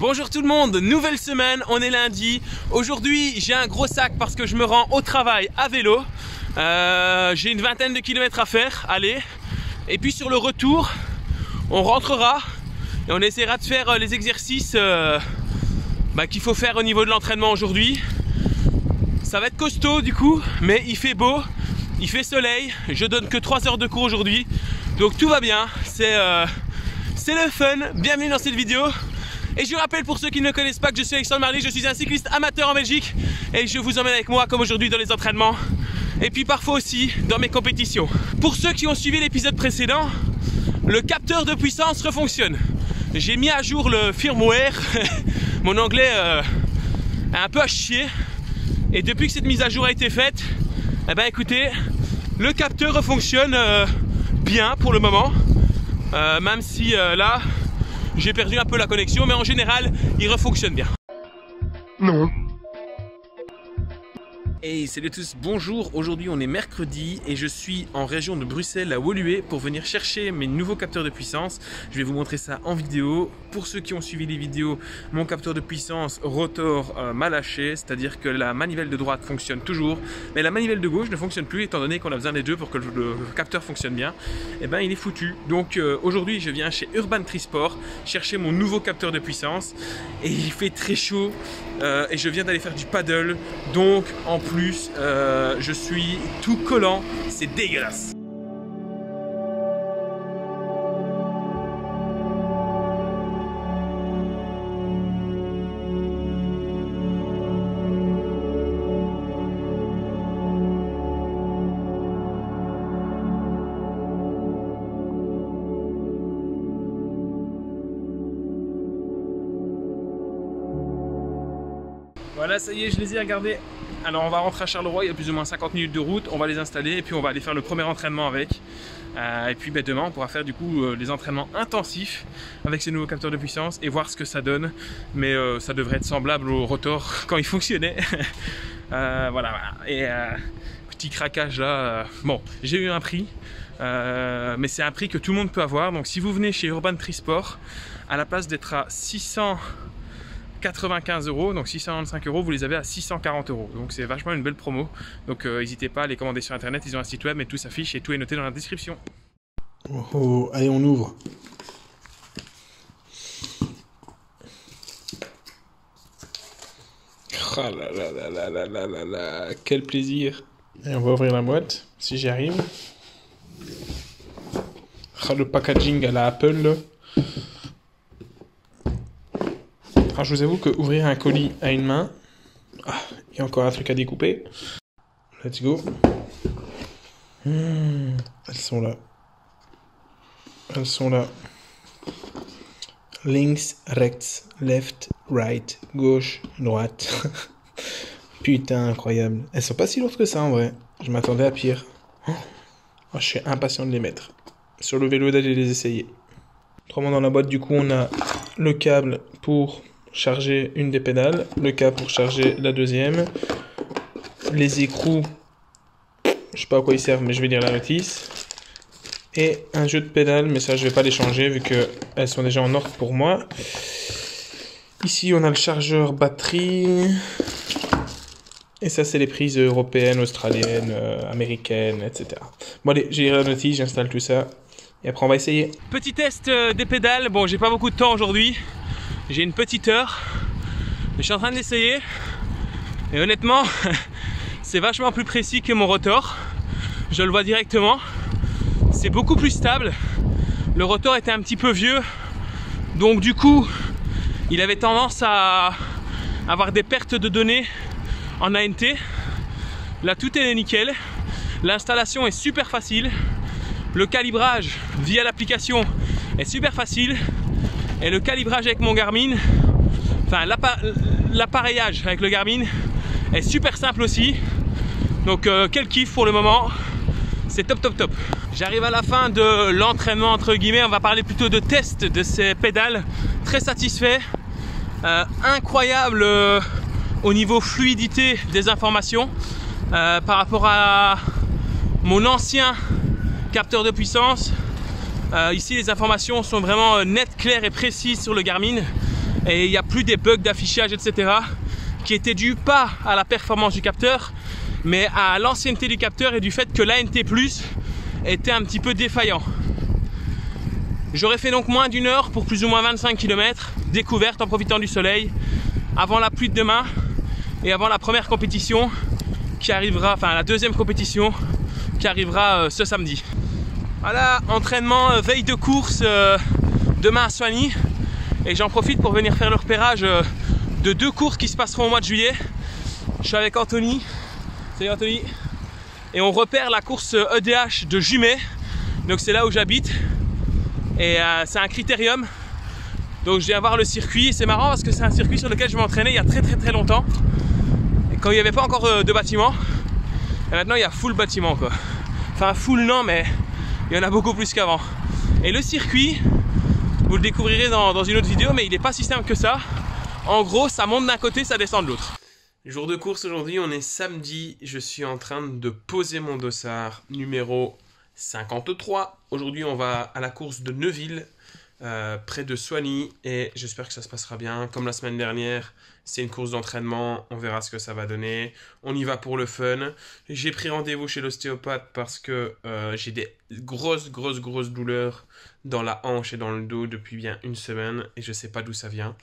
Bonjour tout le monde, nouvelle semaine, on est lundi. Aujourd'hui j'ai un gros sac parce que je me rends au travail à vélo. J'ai une vingtaine de kilomètres à faire, allez. Et puis sur le retour, on rentrera et on essaiera de faire les exercices qu'il faut faire au niveau de l'entraînement aujourd'hui. Ça va être costaud du coup, mais il fait beau, il fait soleil. Je donne que 3 heures de cours aujourd'hui, donc tout va bien. C'est le fun, bienvenue dans cette vidéo. Et je rappelle pour ceux qui ne me connaissent pas que je suis Alexandre Marly, je suis un cycliste amateur en Belgique et je vous emmène avec moi comme aujourd'hui dans les entraînements et puis parfois aussi dans mes compétitions. Pour ceux qui ont suivi l'épisode précédent, le capteur de puissance refonctionne. J'ai mis à jour le firmware, mon anglais est un peu à chier et depuis que cette mise à jour a été faite, eh ben écoutez, le capteur refonctionne bien pour le moment, même si là j'ai perdu un peu la connexion, mais en général, il refonctionne bien. Non. Hey, salut à tous, bonjour, aujourd'hui on est mercredi et je suis en région de Bruxelles à Woluwe pour venir chercher mes nouveaux capteurs de puissance. Je vais vous montrer ça en vidéo. Pour ceux qui ont suivi les vidéos, mon capteur de puissance rotor m'a lâché, c'est-à-dire que la manivelle de droite fonctionne toujours, mais la manivelle de gauche ne fonctionne plus étant donné qu'on a besoin des deux pour que le capteur fonctionne bien. Et ben il est foutu. Donc aujourd'hui je viens chez Urban Trisport chercher mon nouveau capteur de puissance et il fait très chaud et je viens d'aller faire du paddle, donc en plus je suis tout collant, c'est dégueulasse. Voilà, ça y est, je les ai regardés. Alors on va rentrer à Charleroi, il y a plus ou moins 50 minutes de route, on va les installer et puis on va aller faire le premier entraînement avec. Et puis demain on pourra faire du coup les entraînements intensifs avec ces nouveaux capteurs de puissance et voir ce que ça donne. Mais ça devrait être semblable au rotor quand il fonctionnait. Voilà. Et petit craquage là, bon, j'ai eu un prix. Mais c'est un prix que tout le monde peut avoir. Donc si vous venez chez Urban Trisport, à la place d'être à 695 €, donc 695 €, vous les avez à 640 €. Donc c'est vachement une belle promo. Donc n'hésitez pas à les commander sur internet, ils ont un site web et tout s'affiche et tout est noté dans la description. Oh, allez, on ouvre. Oh là là là là là là là là, quel plaisir. Et on va ouvrir la boîte, si j'y arrive. Oh, le packaging à la Apple, là. Alors, je vous avoue que ouvrir un colis à une main, il y a encore un truc à découper. Let's go. Elles sont là. Elles sont là. Links, rechts, left, right, gauche, droite. Putain, incroyable. Elles sont pas si lourdes que ça en vrai. Je m'attendais à pire. Je suis impatient de les mettre. Sur le vélo d'aller les essayer. Autrement dans la boîte, du coup, on a le câble pour charger une des pédales, le câble pour charger la deuxième, les écrous, je sais pas à quoi ils servent mais je vais lire la notice, et un jeu de pédales, mais ça je vais pas les changer vu qu'elles sont déjà en ordre pour moi. Ici on a le chargeur batterie, et ça c'est les prises européennes, australiennes, américaines, etc. Bon allez, j'ai la notice, j'installe tout ça, et après on va essayer. Petit test des pédales, bon j'ai pas beaucoup de temps aujourd'hui. J'ai une petite heure, mais je suis en train de l'essayer et honnêtement c'est vachement plus précis que mon rotor, je le vois directement, c'est beaucoup plus stable. Le rotor était un petit peu vieux, donc du coup il avait tendance à avoir des pertes de données en ANT. Là tout est nickel, l'installation est super facile, le calibrage via l'application est super facile. Et le calibrage avec mon Garmin, enfin l'appareillage avec le Garmin est super simple aussi. Donc quel kiff pour le moment, c'est top top top. J'arrive à la fin de l'entraînement entre guillemets, on va parler plutôt de test de ces pédales. Très satisfait, incroyable au niveau fluidité des informations par rapport à mon ancien capteur de puissance. Ici les informations sont vraiment nettes, claires et précises sur le Garmin et il n'y a plus des bugs d'affichage, etc. qui étaient dus pas à la performance du capteur, mais à l'ancienneté du capteur et du fait que l'ANT+ était un petit peu défaillant. J'aurais fait donc moins d'une heure pour plus ou moins 25 km, découverte en profitant du soleil, avant la pluie de demain et avant la première compétition qui arrivera, enfin la deuxième compétition qui arrivera ce samedi. Voilà, entraînement veille de course demain à Soigny, et j'en profite pour venir faire le repérage de 2 courses qui se passeront au mois de juillet. Je suis avec Anthony. Salut Anthony. Et on repère la course EDH de Jumet, donc c'est là où j'habite, et c'est un critérium, donc je viens voir le circuit. C'est marrant parce que c'est un circuit sur lequel je m'entraînais il y a très longtemps, et quand il n'y avait pas encore de bâtiment, et maintenant il y a full bâtiment quoi. Enfin full non, mais il y en a beaucoup plus qu'avant. Et le circuit, vous le découvrirez dans une autre vidéo, mais il n'est pas si simple que ça. En gros, ça monte d'un côté, ça descend de l'autre. Jour de course aujourd'hui, on est samedi. Je suis en train de poser mon dossard numéro 53. Aujourd'hui, on va à la course de Neuville, près de Soigny, et j'espère que ça se passera bien. Comme la semaine dernière, c'est une course d'entraînement, on verra ce que ça va donner. On y va pour le fun. J'ai pris rendez-vous chez l'ostéopathe parce que j'ai des grosses douleurs dans la hanche et dans le dos depuis bien une semaine, et je sais pas d'où ça vient.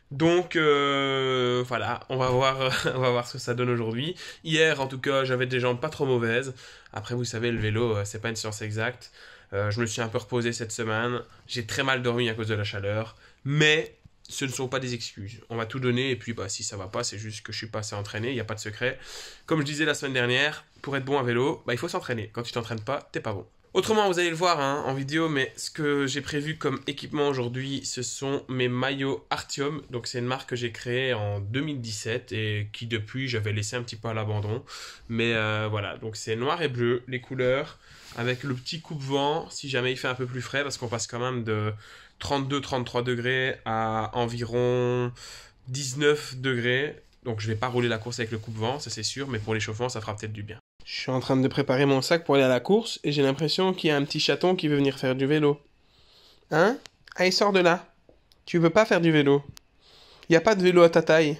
Donc voilà, on va voir ce que ça donne aujourd'hui. Hier en tout cas, j'avais des jambes pas trop mauvaises. Après vous savez, le vélo c'est pas une science exacte. Je me suis un peu reposé cette semaine. J'ai très mal dormi à cause de la chaleur, mais ce ne sont pas des excuses. On va tout donner, et puis bah, si ça va pas, c'est juste que je suis pas assez entraîné, il n'y a pas de secret. Comme je disais la semaine dernière, pour être bon à vélo, bah, il faut s'entraîner. Quand tu t'entraînes pas, t'es pas bon. Autrement, vous allez le voir hein, en vidéo, mais ce que j'ai prévu comme équipement aujourd'hui, ce sont mes maillots Artium. Donc c'est une marque que j'ai créée en 2017 et qui depuis j'avais laissé un petit peu à l'abandon. Mais voilà, donc c'est noir et bleu, les couleurs, avec le petit coupe-vent si jamais il fait un peu plus frais, parce qu'on passe quand même de 32-33 degrés à environ 19 degrés. Donc je vais pas rouler la course avec le coupe-vent, ça c'est sûr, mais pour l'échauffement ça fera peut-être du bien. Je suis en train de préparer mon sac pour aller à la course et j'ai l'impression qu'il y a un petit chaton qui veut venir faire du vélo. Hein? Allez, sors de là. Tu veux pas faire du vélo? Il n'y a pas de vélo à ta taille.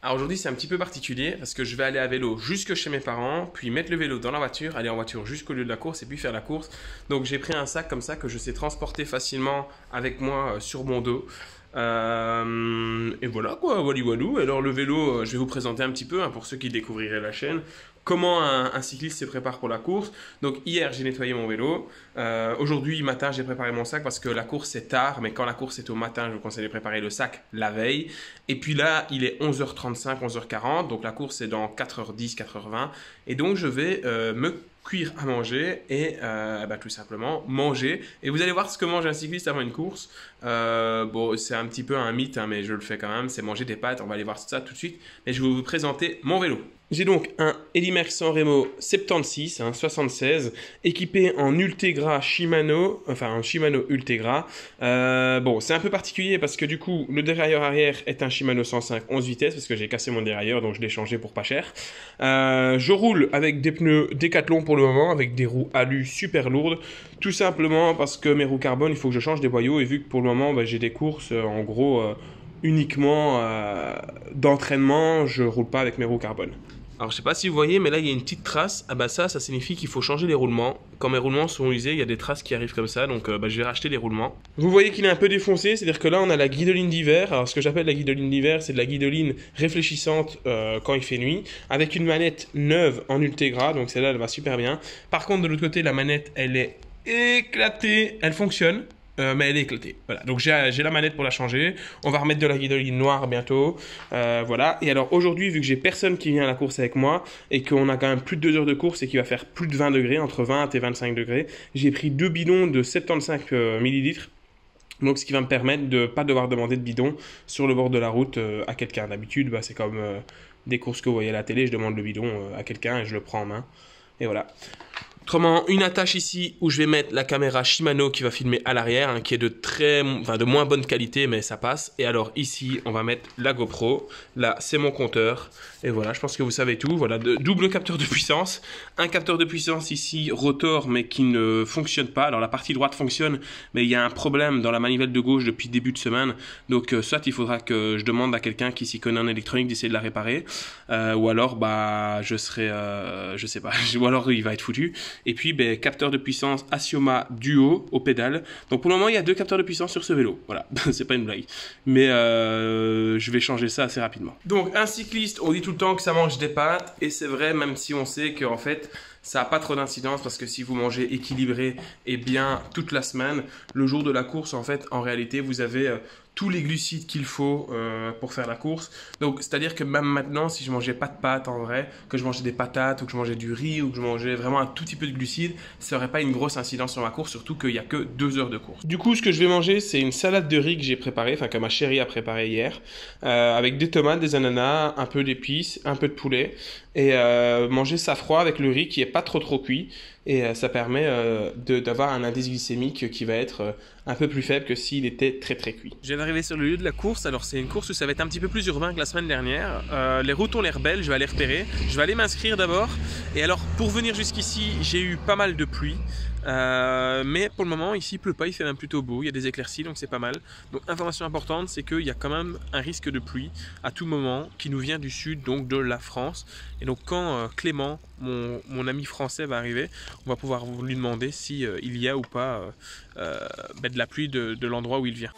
Alors aujourd'hui c'est un petit peu particulier parce que je vais aller à vélo jusque chez mes parents, puis mettre le vélo dans la voiture, aller en voiture jusqu'au lieu de la course et puis faire la course. Donc j'ai pris un sac comme ça que je sais transporter facilement avec moi sur mon dos. Et voilà quoi, walou. Alors le vélo, je vais vous présenter un petit peu hein, pour ceux qui découvriraient la chaîne, comment un cycliste se prépare pour la course. Donc hier j'ai nettoyé mon vélo, aujourd'hui matin j'ai préparé mon sac parce que la course c'est tard, mais quand la course est au matin je vous conseille de préparer le sac la veille. Et puis là il est 11h35, 11h40, donc la course est dans 4h10, 4h20, et donc je vais me cuire à manger et tout simplement manger. Et vous allez voir ce que mange un cycliste avant une course. Bon, c'est un petit peu un mythe, hein, mais je le fais quand même, c'est manger des pâtes. On va aller voir ça tout de suite. Mais je vais vous présenter mon vélo. J'ai donc un Elimerx Sanremo 76, 76, équipé en Ultegra Shimano, enfin en Shimano Ultegra. Bon, c'est un peu particulier parce que du coup, le dérailleur arrière est un Shimano 105 11 vitesses parce que j'ai cassé mon dérailleur, donc je l'ai changé pour pas cher. Je roule avec des pneus Decathlon pour le moment, avec des roues alu super lourdes, tout simplement parce que mes roues carbone, il faut que je change des boyaux, et vu que pour le moment, j'ai des courses en gros uniquement d'entraînement, je roule pas avec mes roues carbone. Alors je sais pas si vous voyez, mais là il y a une petite trace. Ah bah ça signifie qu'il faut changer les roulements. Quand mes roulements sont usés, il y a des traces qui arrivent comme ça, donc je vais racheter les roulements. Vous voyez qu'il est un peu défoncé, c'est-à-dire que là on a la guidoline d'hiver. Alors ce que j'appelle la guidoline d'hiver, c'est de la guidoline réfléchissante quand il fait nuit, avec une manette neuve en Ultegra, donc celle-là elle va super bien. Par contre de l'autre côté, la manette elle est éclatée, elle fonctionne. Mais elle est éclatée. Voilà. Donc j'ai la manette pour la changer. On va remettre de la guidoline noire bientôt. Voilà. Et alors aujourd'hui, vu que j'ai personne qui vient à la course avec moi et qu'on a quand même plus de 2 heures de course et qu'il va faire plus de 20 degrés, entre 20 et 25 degrés, j'ai pris 2 bidons de 75 millilitres. Donc ce qui va me permettre de ne pas devoir demander de bidon sur le bord de la route à quelqu'un. D'habitude, c'est comme des courses que vous voyez à la télé, je demande le bidon à quelqu'un et je le prends en main. Et voilà. Autrement, une attache ici où je vais mettre la caméra Shimano qui va filmer à l'arrière, hein, qui est de moins bonne qualité, mais ça passe. Et alors ici, on va mettre la GoPro. Là, c'est mon compteur. Et voilà, je pense que vous savez tout. Voilà, double capteur de puissance. Un capteur de puissance ici, rotor, mais qui ne fonctionne pas. Alors la partie droite fonctionne, mais il y a un problème dans la manivelle de gauche depuis début de semaine. Donc soit il faudra que je demande à quelqu'un qui s'y connaît en électronique d'essayer de la réparer. Ou alors, bah, je sais pas. Ou alors il va être foutu. Et puis, ben, capteur de puissance Asioma Duo au pédale. Donc pour le moment, il y a 2 capteurs de puissance sur ce vélo. Voilà, c'est pas une blague. Mais je vais changer ça assez rapidement. Donc un cycliste, on dit tout le temps que ça mange des pâtes. Et c'est vrai, même si on sait qu'en fait, ça n'a pas trop d'incidence parce que si vous mangez équilibré et bien toute la semaine, le jour de la course, en fait, en réalité, vous avez tous les glucides qu'il faut pour faire la course. Donc, c'est-à-dire que même maintenant, si je mangeais pas de pâtes en vrai, que je mangeais des patates ou que je mangeais du riz ou que je mangeais vraiment un tout petit peu de glucides, ça n'aurait pas une grosse incidence sur ma course, surtout qu'il n'y a que 2 heures de course. Du coup, ce que je vais manger, c'est une salade de riz que j'ai préparée, enfin que ma chérie a préparée hier, avec des tomates, des ananas, un peu d'épices, un peu de poulet, et manger ça froid avec le riz qui est pas trop cuit. Et ça permet d'avoir un indice glycémique qui va être un peu plus faible que s'il était très cuit. Je viens d'arriver sur le lieu de la course. Alors c'est une course où ça va être un petit peu plus urbain que la semaine dernière. Les routes ont l'air belles, je vais aller repérer. Je vais aller m'inscrire d'abord. Et alors pour venir jusqu'ici, j'ai eu pas mal de pluie. Mais pour le moment ici il pleut pas, il fait même plutôt beau, il y a des éclaircies donc c'est pas mal. Donc information importante, c'est qu'il y a quand même un risque de pluie à tout moment qui nous vient du sud, donc de la France. Et donc quand Clément, mon ami français, va arriver, on va pouvoir lui demander si il y a ou pas de la pluie de l'endroit où il vient.